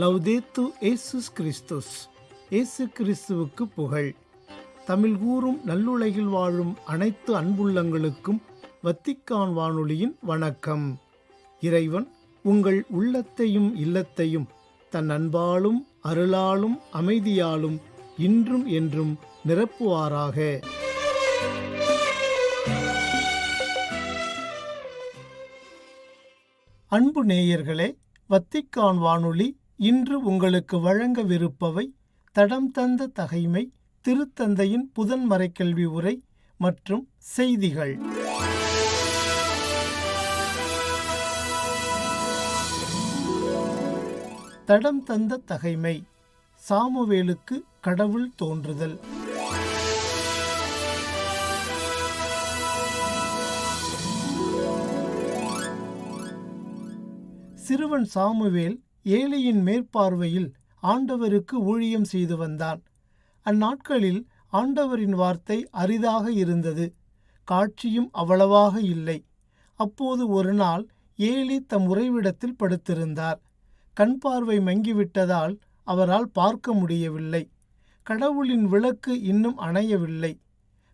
லவ்தேத்து இயேசுஸ் கிறிஸ்துஸ். இயேசு கிறிஸ்துவுக்கு புகழ். தமிழ் கூறும் நல்லுலகில் வாழும் அனைத்து அன்புள்ளங்களுக்கும் வத்திக்கான் வானொலியின் வணக்கம். இறைவன் உங்கள் உள்ளத்தையும் இல்லத்தையும் தன் அன்பாலும் அருளாலும் அமைதியாலும் இன்றும் என்றும் நிரப்புவாராக. அன்பு நேயர்களே, வத்திக்கான் வானொலி இன்று உங்களுக்கு வழங்கவிருப்பவை தடம் தந்த தகைமை, திருத்தந்தையின் புதன் மறைக்கல்வி உரை மற்றும் செய்திகள். தடம் தந்த தகைமை. சாமுவேலுக்கு கடவுள் தோன்றுதல். சிறுவன் சாமுவேல் ஏலியின் மேற்பார்வையில் ஆண்டவருக்கு ஊழியம் செய்து வந்தான். அந்நாட்களில் ஆண்டவரின் வார்த்தை அரிதாக இருந்தது, காட்சியும் அவ்வளவாக இல்லை. அப்போது ஒரு நாள் ஏலி தம் உறைவிடத்தில் படுத்திருந்தார். கண் பார்வை மங்கிவிட்டதால் அவரால் பார்க்க முடியவில்லை. கடவுளின் விளக்கு இன்னும் அணையவில்லை.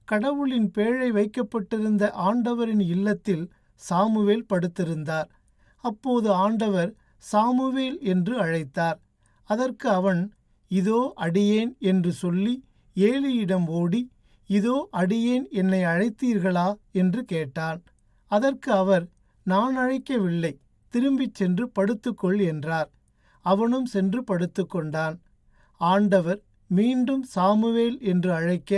கடவுளின் பேழை வைக்கப்பட்டிருந்த ஆண்டவரின் இல்லத்தில் சாமுவேல் படுத்திருந்தார். அப்போது ஆண்டவர் சாமுவேல் என்று அழைத்தார். அதற்கு அவன், இதோ அடியேன் என்று சொல்லி ஏலியிடம் ஓடி, இதோ அடியேன், என்னை அழைத்தீர்களா என்று கேட்டான். அதற்கு அவர், நான் அழைக்கவில்லை, திரும்பிச் சென்று படுத்துக்கொள் என்றார். அவனும் சென்று படுத்துக்கொண்டான். ஆண்டவர் மீண்டும் சாமுவேல் என்று அழைக்க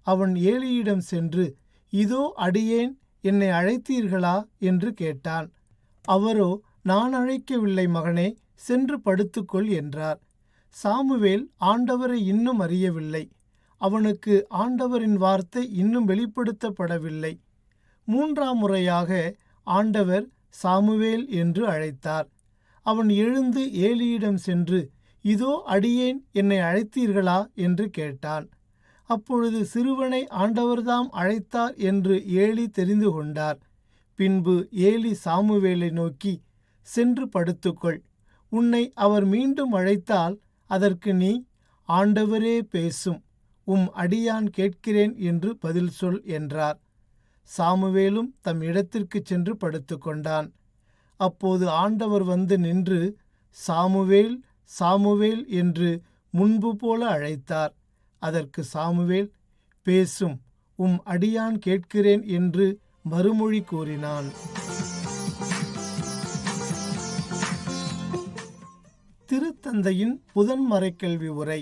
அவன் ஏலியிடம் சென்று, இதோ அடியேன், என்னை அழைத்தீர்களா என்று கேட்டான். அவரோ, நான் அழைக்கவில்லை மகனே, சென்று படுத்துக்கொள் என்றார். சாமுவேல் ஆண்டவரை இன்னும் அறியவில்லை. அவனுக்கு ஆண்டவரின் வார்த்தை இன்னும் வெளிப்படுத்தப்படவில்லை. 3ஆம் முறையாக ஆண்டவர் சாமுவேல் என்று அழைத்தார். அவன் எழுந்து ஏலியிடம் சென்று, இதோ அடியேன், என்னை அழைத்தீர்களா என்று கேட்டான். அப்பொழுது சிறுவனை ஆண்டவர்தாம் அழைத்தார் என்று ஏலி தெரிந்து கொண்டார். பின்பு ஏலி சாமுவேலை நோக்கி, சென்று படுத்துக்கொள். உன்னை அவர் மீண்டும் அழைத்தால் அதற்கு நீ, ஆண்டவரே பேசும், உம் அடியான் கேட்கிறேன் என்று பதில் சொல் என்றார். சாமுவேலும் தம் இடத்திற்கு சென்று படுத்துக்கொண்டான். அப்போது ஆண்டவர் வந்து நின்று, சாமுவேல், சாமுவேல் என்று முன்பு போல அழைத்தார். அதற்கு சாமுவேல், பேசும், உம் அடியான் கேட்கிறேன் என்று மறுமொழி கூறினான். திருத்தந்தையின் புதன் மறைக்கல்வி உரை.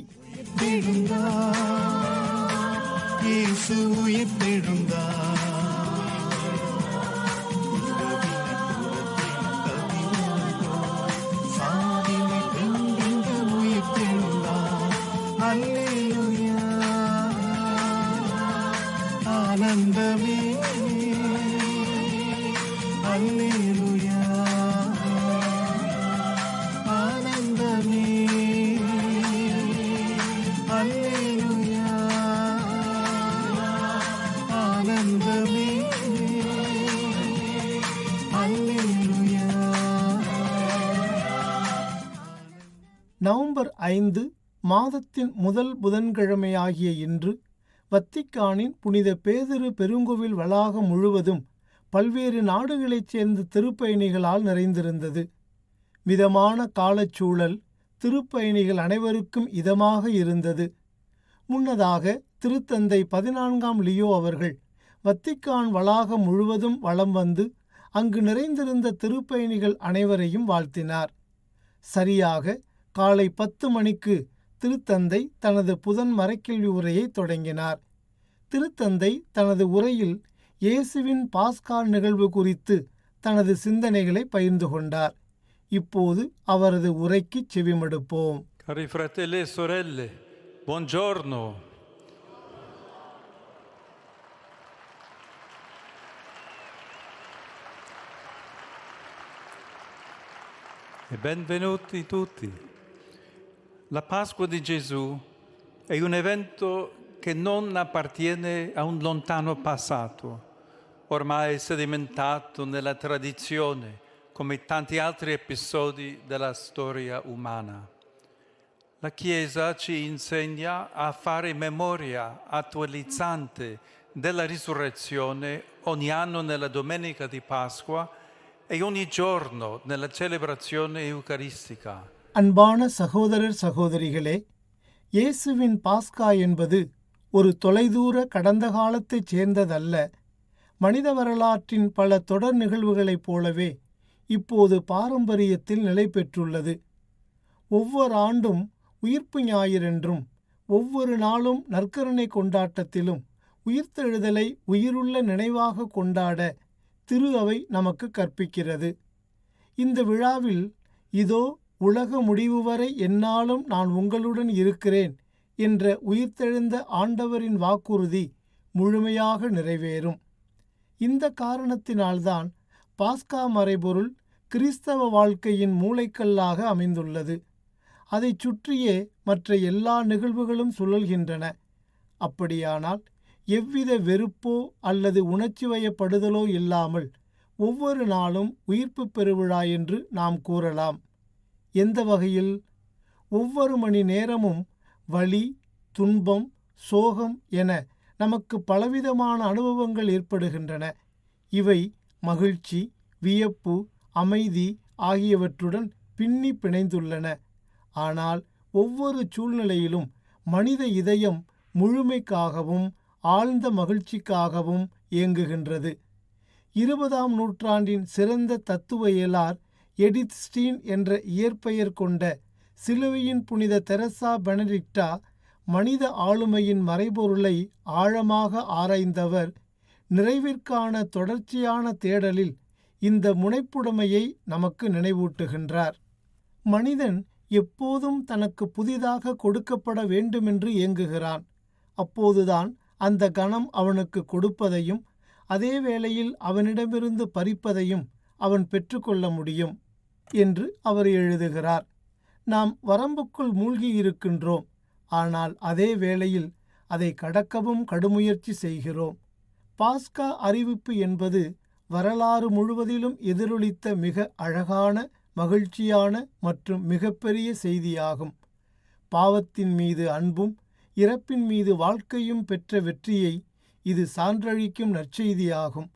ஆனந்தமே அல்லேலூயா, ஆனந்தமே அல்லேலூயா, ஆனந்தமே அல்லேலூயா. நவம்பர் 5 மாதத்தின் முதல் புதன்கிழமையாகிய இன்று வத்திக்கானின் புனித பேதுரு பெருங்கோவில் வளாகம் முழுவதும் பல்வேறு நாடுகளைச் சேர்ந்த திருப்பயணிகளால் நிறைந்திருந்தது. மிதமான காலச்சூழல் திருப்பயணிகள் அனைவருக்கும் இதமாக இருந்தது. முன்னதாக திருத்தந்தை 14ஆம் லியோ அவர்கள் வத்திக்கான் வளாகம் முழுவதும் வலம் வந்து அங்கு நிறைந்திருந்த திருப்பயணிகள் அனைவரையும் வாழ்த்தினார். சரியாக காலை 10 மணிக்கு திருத்தந்தை தனது புதன் மறைக்கல்வி உரையை தொடங்கினார். திருத்தந்தை தனது உரையில் இயேசுவின் பாஸ்கா நிகழ்வு குறித்து தனது சிந்தனைகளை பகிர்ந்து கொண்டார். இப்போது அவரது உரைக்கு செவிமடுப்போம். Cari fratelli e sorelle, buongiorno. E benvenuti tutti. La Pasqua di Gesù è un evento che non appartiene a un lontano passato, ormai sedimentato nella tradizione, come tanti altri episodi della storia umana. La Chiesa ci insegna a fare memoria attualizzante della risurrezione ogni anno nella domenica di Pasqua e ogni giorno nella celebrazione eucaristica. அன்பான சகோதரர் சகோதரிகளே, இயேசுவின் பாஸ்கா என்பது ஒரு தொலைதூர கடந்த காலத்தைச் சேர்ந்ததல்ல. மனித வரலாற்றின் பல தொடர் நிகழ்வுகளைப் போலவே இப்போது பாரம்பரியத்தில் நிலை பெற்றுள்ளது. ஒவ்வொரு ஆண்டும் உயிர்ப்பு ஞாயிறென்றும் ஒவ்வொரு நாளும் நற்கருணை கொண்டாட்டத்திலும் உயிர்த்தெழுதலை உயிருள்ள நினைவாக கொண்டாட திரு அவை நமக்கு கற்பிக்கிறது. இந்த விழாவில் இதோ உலக முடிவு வரை எந்நாளும் நான் உங்களுடன் இருக்கிறேன் என்ற உயிர்த்தெழுந்த ஆண்டவரின் வாக்குறுதி முழுமையாக நிறைவேறும். இந்த காரணத்தினால்தான் பாஸ்கா மறைபொருள் கிறிஸ்தவ வாழ்க்கையின் மூளைக்கல்லாக அமைந்துள்ளது. அதைச் சுற்றியே மற்ற எல்லா நிகழ்வுகளும் சுழல்கின்றன. அப்படியானால் எவ்வித வெறுப்போ அல்லது உணர்ச்சி வயப்படுதலோ இல்லாமல் ஒவ்வொரு நாளும் உயிர்ப்பு பெருவிழா என்று நாம் கூறலாம். எந்த வகையில்? ஒவ்வொரு மணி நேரமும் வலி, துன்பம், சோகம் என நமக்கு பலவிதமான அனுபவங்கள் ஏற்படுகின்றன. இவை மகிழ்ச்சி, வியப்பு, அமைதி ஆகியவற்றுடன் பின்னி பிணைந்துள்ளன. ஆனால் ஒவ்வொரு சூழ்நிலையிலும் மனித இதயம் முழுமைக்காகவும் ஆழ்ந்த மகிழ்ச்சிக்காகவும் இயங்குகின்றது. 20ஆம் நூற்றாண்டின் சிறந்த தத்துவயியலார் எடித் ஸ்டீன் என்ற இயற்பெயர் கொண்ட சிலுவையின் புனித தெரசா பெனடிக்டா மனித ஆளுமையின் மறைபொருளை ஆழமாக ஆராய்ந்தவர். நிறைவிற்கான தொடர்ச்சியான தேடலில் இந்த முனைப்புடைமையை நமக்கு நினைவூட்டுகின்றார். மனிதன் எப்போதும் தனக்கு புதிதாக கொடுக்கப்பட வேண்டுமென்று ஏங்குகிறான். அப்போதுதான் அந்த கணம் அவனுக்கு கொடுப்பதையும் அதே வேளையில் அவனிடமிருந்து பறிப்பதையும் அவன் பெற்றுக்கொள்ள முடியும் என்று அவர் எழுதுகிறார். நாம் வரம்புக்குள் மூழ்கி இருக்கின்றோம். ஆனால் அதே வேளையில் அதை கடக்கவும் கடுமுயற்சி செய்கிறோம். பாஸ்கா அறிவிப்பு என்பது வரலாறு முழுவதிலும் எதிரொலித்த மிக அழகான, மகிழ்ச்சியான மற்றும் மிகப்பெரிய செய்தியாகும். பாவத்தின் மீது அன்பும் இறப்பின் மீது வாழ்க்கையும் பெற்ற வெற்றியை இது சான்றளிக்கும் நற்செய்தியாகும்.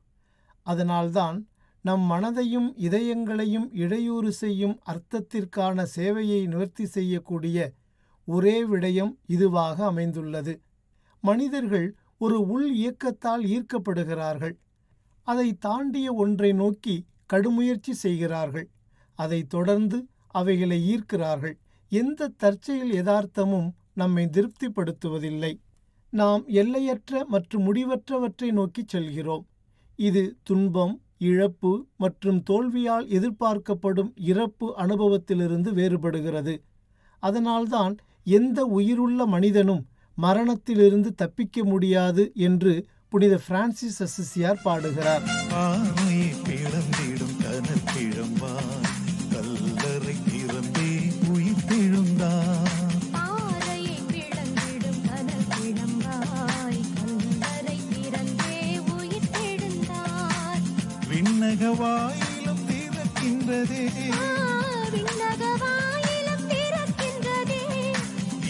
அதனால்தான் நம் மனதையும் இதயங்களையும் இடையூறு செய்யும் அர்த்தத்திற்கான சேவையை நிவர்த்தி செய்யக்கூடிய ஒரே விடயம் இதுவாக அமைந்துள்ளது. மனிதர்கள் ஒரு உள் இயக்கத்தால் ஈர்க்கப்படுகிறார்கள். அதை தாண்டிய ஒன்றை நோக்கி கடுமுயற்சி செய்கிறார்கள். அதை தொடர்ந்து அவைகளை ஈர்க்கிறார்கள். எந்த தற்செயல் யதார்த்தமும் நம்மை திருப்திப்படுத்துவதில்லை. நாம் எல்லையற்ற மற்றும் முடிவற்றவற்றை நோக்கி செல்கிறோம். இது துன்பம், இழப்பு மற்றும் தோல்வியால் எதிர்பார்க்கப்படும் இறப்பு அனுபவத்திலிருந்து வேறுபடுகிறது. அதனால்தான் எந்த உயிருள்ள மனிதனும் மரணத்திலிருந்து தப்பிக்க முடியாது என்று புனித பிரான்சிஸ் அசிசியார் பாடுகிறார். ஆமையை பிளந்திடும் கனல் கிழம்பாய் கல்லறை திறந்தே உயிர் தெழுந்தார். பாறையை பிளந்திடும் கனல் கிழம்பாய் கல்லறை திறந்தே உயிர் தெழுந்தார். விண்ணக வாயிலும் திறக்கின்றதே விண்ணக வாயிலும் திறக்கின்றதே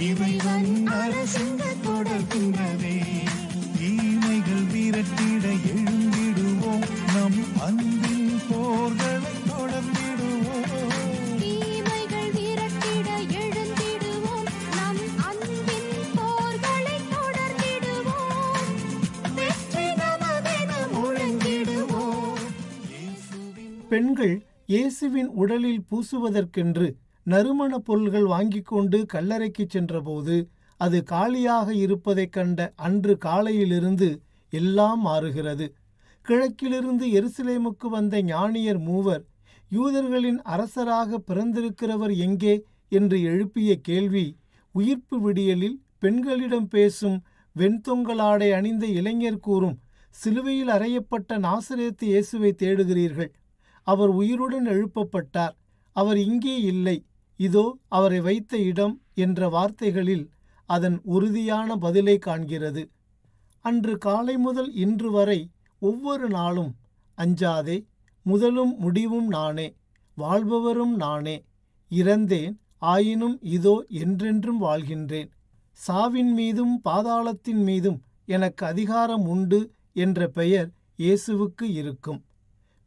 இறைவன் அரசுங்க தொடர்கின்றதே. தீமைகள் விரட்டிட எழுந்திடுவோம், நம் அன்பின் போர்களை தொடர்ந்திடுவோம். தீமைகள் விரட்டிட எழுந்திடுவோம், நம் அன்பின் போர்களை தொடர்ந்திடுவோம். வெற்றி நமதென முழங்கிடுவோம். பெண்கள் இயேசுவின் உடலில் பூசுவதற்கென்று நறுமண பொருள்கள் வாங்கிக் கொண்டு கல்லறைக்கு சென்றபோது அது காலியாக இருப்பதைக் கண்ட அன்று காலையிலிருந்து எல்லாம் மாறுகிறது. கிழக்கிலிருந்து எருசலேமுக்கு வந்த ஞானியர் மூவர் யூதர்களின் அரசராக பிறந்திருக்கிறவர் எங்கே என்று எழுப்பிய கேள்வி உயிர்ப்பு விடியலில் பெண்களிடம் பேசும் வெண்தொங்கலாடை அணிந்த இளைஞர் கூறும், சிலுவையில் அறையப்பட்ட நாசரேத்து இயேசுவை தேடுகிறீர்கள். அவர் உயிருடன் எழுப்பப்பட்டார். அவர் இங்கே இல்லை. இதோ அவரை வைத்த இடம் என்ற வார்த்தைகளில் அதன் உறுதியான பதிலை காண்கிறது. அன்று காலை முதல் இன்று வரை ஒவ்வொரு நாளும் அஞ்சாதே, முதலும் முடிவும் நானே, வாழ்பவரும் நானே, இறந்தேன் ஆயினும் இதோ என்றென்றும் வாழ்கின்றேன். சாவின் மீதும் பாதாளத்தின் மீதும் எனக்கு அதிகாரம் உண்டு என்ற பெயர் இயேசுவுக்கு இருக்கும்.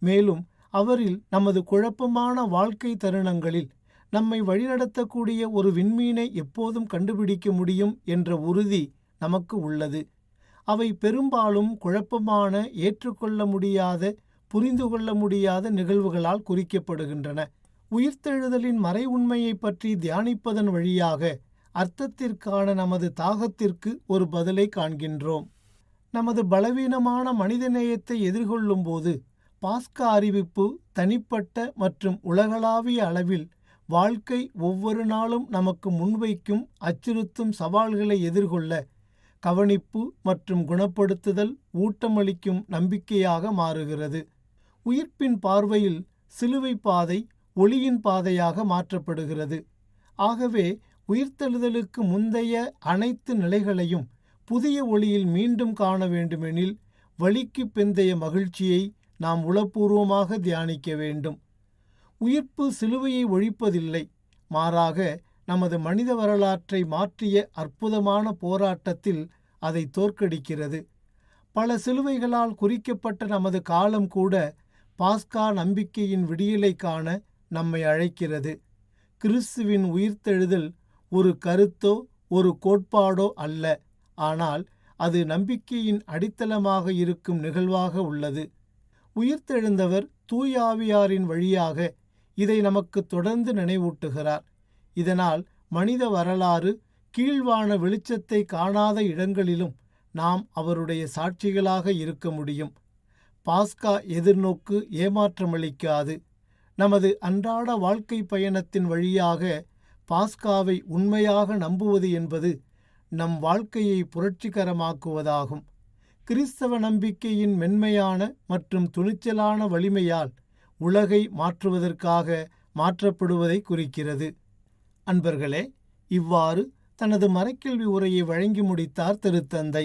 மேலும் அவரில் நமது குழப்பமான வாழ்க்கை தருணங்களில் நம்மை வழிநடத்தக்கூடிய ஒரு விண்மீனை எப்போதும் கண்டுபிடிக்க முடியும் என்ற உறுதி நமக்கு உள்ளது. அவை பெரும்பாலும் குழப்பமான, ஏற்றுக்கொள்ள முடியாத, புரிந்து கொள்ள முடியாத நிகழ்வுகளால் குறிக்கப்படுகின்றன. உயிர்த்தெழுதலின் மறை உண்மையை பற்றி தியானிப்பதன் வழியாக அர்த்தத்திற்கான நமது தாகத்திற்கு ஒரு பதிலை காண்கின்றோம். நமது பலவீனமான மனிதநேயத்தை எதிர்கொள்ளும் போது பாஸ்கா அறிவிப்பு தனிப்பட்ட மற்றும் உலகளாவிய அளவில் வாழ்க்கை ஒவ்வொரு நாளும் நமக்கு முன்வைக்கும் அச்சுறுத்தும் சவால்களை எதிர்கொள்ள கவனிப்பு மற்றும் குணப்படுத்துதல் ஊட்டமளிக்கும் நம்பிக்கையாக மாறுகிறது. உயிர்ப்பின் பார்வையில் சிலுவை பாதை ஒளியின் பாதையாக மாற்றப்படுகிறது. ஆகவே உயிர்த்தெழுதலுக்கு முந்தைய அனைத்து நிலைகளையும் புதிய ஒளியில் மீண்டும் காண வேண்டுமெனில் வலிக்கு பிந்தைய மகிழ்ச்சியை நாம் உளப்பூர்வமாக தியானிக்க வேண்டும். உயிர்ப்பு சிலுவையை ஒழிப்பதில்லை, மாறாக நமது மனித வரலாற்றை மாற்றிய அற்புதமான போராட்டத்தில் அதை தோற்கடிக்கிறது. பல சிலுவைகளால் குறிக்கப்பட்ட நமது காலம் கூட பாஸ்கா நம்பிக்கையின் விடியலை காண நம்மை அழைக்கிறது. கிறிஸ்துவின் உயிர்த்தெழுதல் ஒரு கருத்தோ ஒரு கோட்பாடோ அல்ல, ஆனால் அது நம்பிக்கையின் அடித்தளமாக இருக்கும் நிகழ்வாக உள்ளது. உயிர்த்தெழுந்தவர் தூய ஆவியாரின் வழியாக இதை நமக்கு தொடர்ந்து நினைவூட்டுகிறார். இதனால் மனித வரலாறு கீழ்வான வெளிச்சத்தை காணாத இடங்களிலும் நாம் அவருடைய சாட்சிகளாக இருக்க முடியும். பாஸ்கா எதிர்நோக்கு ஏமாற்றமளிக்காது. நமது அன்றாட வாழ்க்கை பயணத்தின் வழியாக பாஸ்காவை உண்மையாக நம்புவது என்பது நம் வாழ்க்கையை புரட்சிகரமாக்குவதாகும். கிறிஸ்தவ நம்பிக்கையின் மென்மையான மற்றும் துணிச்சலான வலிமையால் உலகை மாற்றுவதற்காக மாற்றப்படுவதை குறிக்கிறது. அன்பர்களே, இவ்வாறு தனது மறைக்கல்வி உரையை வழங்கி முடித்தார் திருத்தந்தை.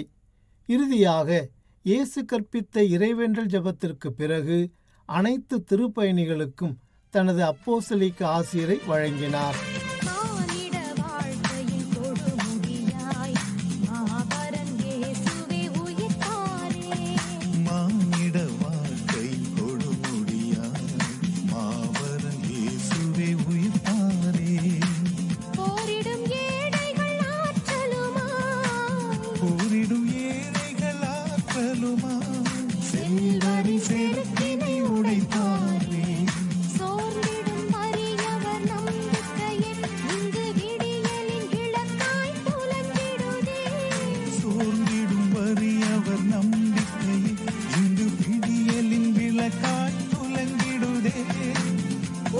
இறுதியாக இயேசு கற்பித்த இறைவேண்டல் ஜெபத்திற்கு பிறகு அனைத்து திருப்பயணிகளுக்கும் தனது அப்போஸ்தலிக்க ஆசிரை வழங்கினார். மானிட வாழ்க்கையின் கொடுமுடியாய் மாபரன் இயேசுவே உயிர்த்தாரே. மானிட வாழ்க்கை கொடுமுடியாய் மாபரன் இயேசுவே உயிர்த்தாரே. போரிடும் ஏழைகள் ஆற்றலுமாய் போரிடும் ஏழைகள் ஆற்றலுமாய் செல்வரி செருக்கினை உடைத்தாரே. சோர்ந்திடும் வறியவர் நம்பிக்கையே இங்கு விடியலின் இலக்காய் புலம்பிடுதே. சோர்ந்திடும் வறியவர் நம்பிக்கையை இங்கு விடியலின் விளக்காய் துலங்கிடுதே.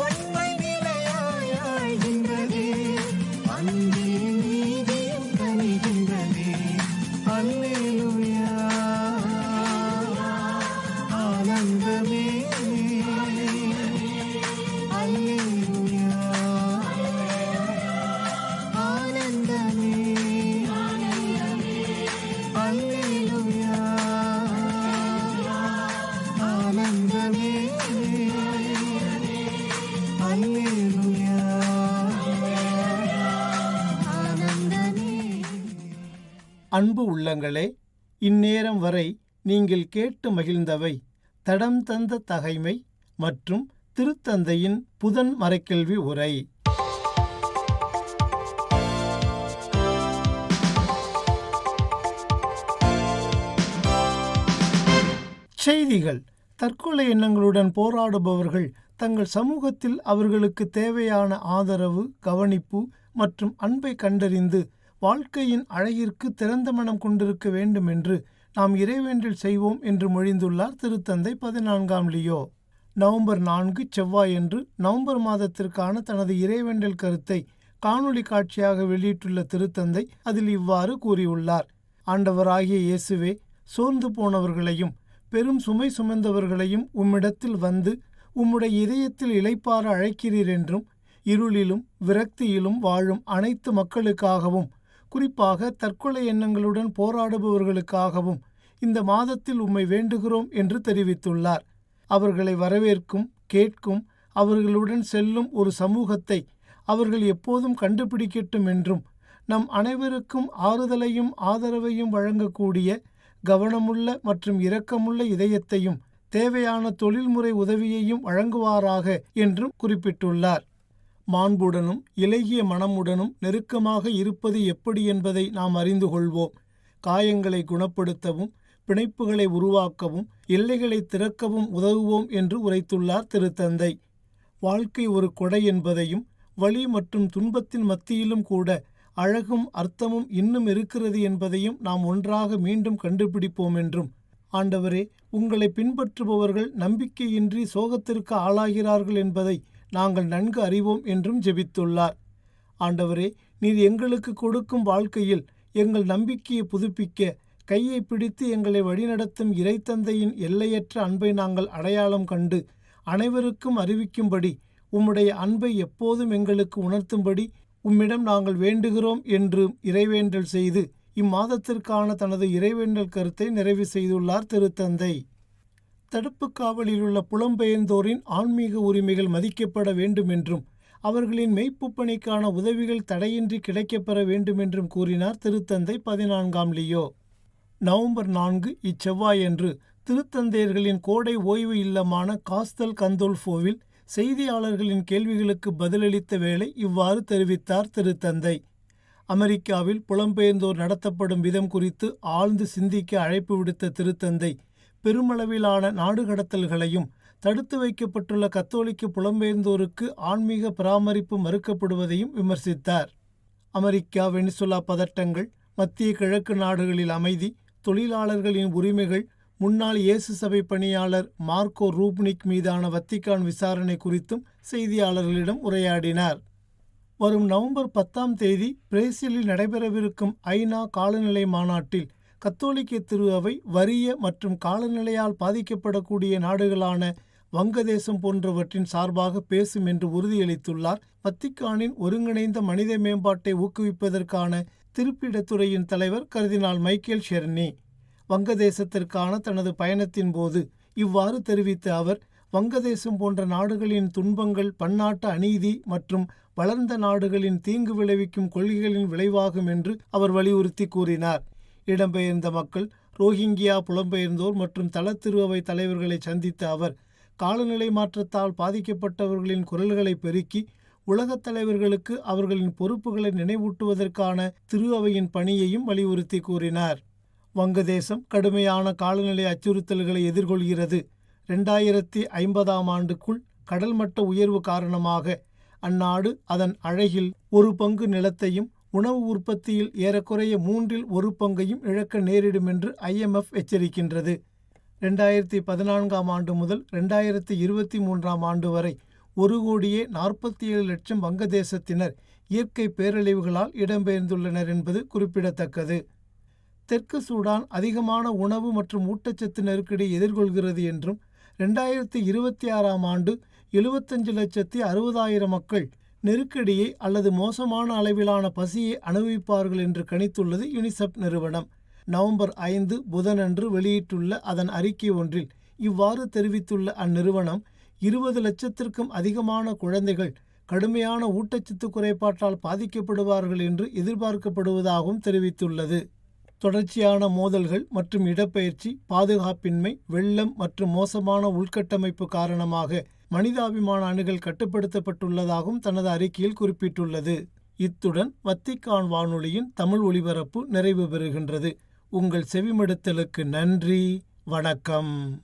உண்மை நிலையாய் ஆழ்கின்றதே, அன்பின் நீதியும் கனிகின்றதே. அல்லேலூயா, ஆனந்தமே. அல்லேலூயா, ஆனந்தமே. அல்லேலூயா, ஆனந்தமே. அல்லேலூயா, ஆனந்தமே. அன்பு உள்ளங்களே, இந்நேரம் வரை நீங்கள் கேட்டு மகிழ்ந்தவை தடம் தந்த தகைமை மற்றும் திருத்தந்தையின் புதன் மறைக்கல்வி உரை. செய்திகள். தற்கொலை எண்ணங்களுடன் போராடுபவர்கள் தங்கள் சமூகத்தில் அவர்களுக்கு தேவையான ஆதரவு, கவனிப்பு மற்றும் அன்பை கண்டறிந்து வாழ்க்கையின் அழகிற்கு திறந்த மனம் கொண்டிருக்க வேண்டும் என்று நாம் இறைவேண்டல் செய்வோம் என்று மொழிந்துள்ளார் திருத்தந்தை 14ஆம் லியோ. நவம்பர் 4 செவ்வாயன்று நவம்பர் மாதத்திற்கான தனது இறைவேண்டல் கருத்தை காணொளி காட்சியாக வெளியிட்டுள்ள திருத்தந்தை அதில் இவ்வாறு கூறியுள்ளார். ஆண்டவராகிய இயேசுவே, சோர்ந்து போனவர்களையும் பெரும் சுமை சுமந்தவர்களையும் உம்மிடத்தில் வந்து உம்முடைய இதயத்தில் இளைப்பாற அழைக்கிறீர் என்றும், இருளிலும் விரக்தியிலும் வாழும் அனைத்து மக்களுக்காகவும், குறிப்பாக தற்கொலை எண்ணங்களுடன் போராடுபவர்களுக்காகவும் இந்த மாதத்தில் உம்மை வேண்டுகிறோம் என்று தெரிவித்துள்ளார். அவர்களை வரவேற்கும், கேட்கும், அவர்களுடன் செல்லும் ஒரு சமூகத்தை அவர்கள் எப்போதும் கண்டுபிடிக்கட்டும் என்றும் நம் அனைவருக்கும் ஆறுதலையும் ஆதரவையும் வழங்கக்கூடிய கவனமுள்ள மற்றும் இரக்கமுள்ள இதயத்தையும் தேவையான தொழில்முறை உதவியையும் வழங்குவாராக என்றும் குறிப்பிட்டுள்ளார். மாண்புடனும் இலகிய மனமுடனும் நெருக்கமாக இருப்பது எப்படி என்பதை நாம் அறிந்து கொள்வோம். காயங்களை குணப்படுத்தவும் பிணைப்புகளை உருவாக்கவும் எல்லைகளை திறக்கவும் உதவுவோம் என்று உரைத்துள்ளார் திருத்தந்தை. வாழ்க்கை ஒரு கொடை என்பதையும் வலி மற்றும் துன்பத்தின் மத்தியிலும் கூட அழகும் அர்த்தமும் இன்னும் இருக்கிறது என்பதையும் நாம் ஒன்றாக மீண்டும் கண்டுபிடிப்போம் என்றும், ஆண்டவரே, உங்களை பின்பற்றுபவர்கள் நம்பிக்கையின்றி சோகத்திற்கு ஆளாகிறார்கள் என்பதை நாங்கள் நன்கு அறிவோம் என்றும் ஜெபித்துள்ளார். ஆண்டவரே, நீர் எங்களுக்கு கொடுக்கும் வாழ்க்கையில் எங்கள் நம்பிக்கையை புதுப்பிக்க கையை பிடித்து எங்களை வழிநடத்தும் இறைத்தந்தையின் எல்லையற்ற அன்பை நாங்கள் அடையாளம் கண்டு அனைவருக்கும் அறிவிக்கும்படி உம்முடைய அன்பை எப்போதும் எங்களுக்கு உணர்த்தும்படி உம்மிடம் நாங்கள் வேண்டுகிறோம் என்று இறைவேண்டல் செய்து இம்மாதத்திற்கான தனது இறைவேண்டல் கருத்தை நிறைவு செய்துள்ளார் திருத்தந்தை. தடுப்பு காவலில் உள்ள புலம்பெயர்ந்தோரின் ஆன்மீக உரிமைகள் மதிக்கப்பட வேண்டும் என்றும் அவர்களின் மெய்ப்பு பணிக்கான உதவிகள் தடையின்றி கிடைக்கப்பெற வேண்டும் என்றும் கூறினார் திருத்தந்தை 14ஆம் லியோ. நவம்பர் 4 இச்செவ்வாயன்று திருத்தந்தையர்களின் கோடை ஓய்வு இல்லமான காஸ்தல் கந்தோல்ஃபோவில் செய்தியாளர்களின் கேள்விகளுக்கு பதிலளித்த வேளை இவ்வாறு தெரிவித்தார் திருத்தந்தை. அமெரிக்காவில் புலம்பெயர்ந்தோர் நடத்தப்படும் விதம் குறித்து ஆழ்ந்து சிந்திக்க அழைப்பு விடுத்த திருத்தந்தை பெருமளவிலான நாடு கடத்தல்களையும் தடுத்து வைக்கப்பட்டுள்ள கத்தோலிக்க புலம்பெயர்ந்தோருக்கு ஆன்மீக பராமரிப்பு மறுக்கப்படுவதையும் விமர்சித்தார். அமெரிக்கா வெனிசுலா பதட்டங்கள், மத்திய கிழக்கு நாடுகளில் அமைதி, தொழிலாளர்களின் உரிமைகள், முன்னாள் இயேசு சபை பணியாளர் மார்க்கோ ரூப்னிக் மீதான வத்திக்கான் விசாரணை குறித்தும் செய்தியாளர்களிடம் உரையாடினார். வரும் நவம்பர் 10ஆம் தேதி பிரேசிலில் நடைபெறவிருக்கும் ஐநா காலநிலை மாநாட்டில் கத்தோலிக்க திரு அவை வறிய மற்றும் காலநிலையால் பாதிக்கப்படக்கூடிய நாடுகளான வங்கதேசம் போன்றவற்றின் சார்பாக பேசும் என்று உறுதியளித்துள்ளார் வத்திக்கானின் ஒருங்கிணைந்த மனித மேம்பாட்டை ஊக்குவிப்பதற்கான திருப்பிடத்துறையின் தலைவர் கர்தினால் மைக்கேல் ஷெர்னி. வங்கதேசத்திற்கான தனது பயணத்தின் போது இவ்வாறு தெரிவித்த அவர், வங்கதேசம் போன்ற நாடுகளின் துன்பங்கள் பன்னாட்டு அநீதி மற்றும் வளர்ந்த நாடுகளின் தீங்கு விளைவிக்கும் கொள்கைகளின் விளைவாகும் என்று அவர் வலியுறுத்தி கூறினார். இடம்பெயர்ந்த மக்கள், ரோஹிங்கியா புலம்பெயர்ந்தோர் மற்றும் தலத்திருவை தலைவர்களை சந்தித்த அவர் காலநிலை மாற்றத்தால் பாதிக்கப்பட்டவர்களின் குரல்களை பெருக்கி உலகத் தலைவர்களுக்கு அவர்களின் பொறுப்புகளை நினைவூட்டுவதற்கான திரு அவையின் பணியையும் வலியுறுத்தி கூறினார். வங்கதேசம் கடுமையான காலநிலை அச்சுறுத்தல்களை எதிர்கொள்கிறது. 2050ஆம் ஆண்டுக்குள் கடல் மட்ட உயர்வு காரணமாக அந்நாடு அதன் அழகில் 1 நிலத்தையும் உணவு உற்பத்தியில் ஏறக்குறைய 1/3 இழக்க நேரிடும் என்று IMF எச்சரிக்கின்றது. 2014ஆம் ஆண்டு முதல் 2023ஆம் ஆண்டு வரை 1,47,00,000 வங்கதேசத்தினர் இயற்கை பேரழிவுகளால் இடம்பெயர்ந்துள்ளனர் என்பது குறிப்பிடத்தக்கது. தெற்கு சூடான் அதிகமான உணவு மற்றும் ஊட்டச்சத்து நெருக்கடி எதிர்கொள்கிறது என்றும் 2026ஆம் ஆண்டு 75,60,000 மக்கள் நெருக்கடியை அல்லது மோசமான அளவிலான பசியை அனுபவிப்பார்கள் என்று கணித்துள்ளது யுனிசெஃப் நிறுவனம். நவம்பர் 5 புதனன்று வெளியிட்டுள்ள அதன் அறிக்கை ஒன்றில் இவ்வாறு தெரிவித்துள்ள அந்நிறுவனம் 20 லட்சத்திற்கும் அதிகமான குழந்தைகள் கடுமையான ஊட்டச்சத்து குறைபாட்டால் பாதிக்கப்படுவார்கள் என்று எதிர்பார்க்கப்படுவதாகவும் தெரிவித்துள்ளது. தொடர்ச்சியான மோதல்கள் மற்றும் இடப்பெயர்ச்சி, பாதுகாப்பின்மை, வெள்ளம் மற்றும் மோசமான உள்கட்டமைப்பு காரணமாக மனிதாபிமான அணுகல் கட்டுப்படுத்தப்பட்டுள்ளதாகவும் தனது அறிக்கையில் குறிப்பிட்டுள்ளது. இத்துடன் வத்திக்கான் வானொலியின் தமிழ் ஒலிபரப்பு நிறைவு பெறுகின்றது. உங்கள் செவிமடுத்தலுக்கு நன்றி. வணக்கம்.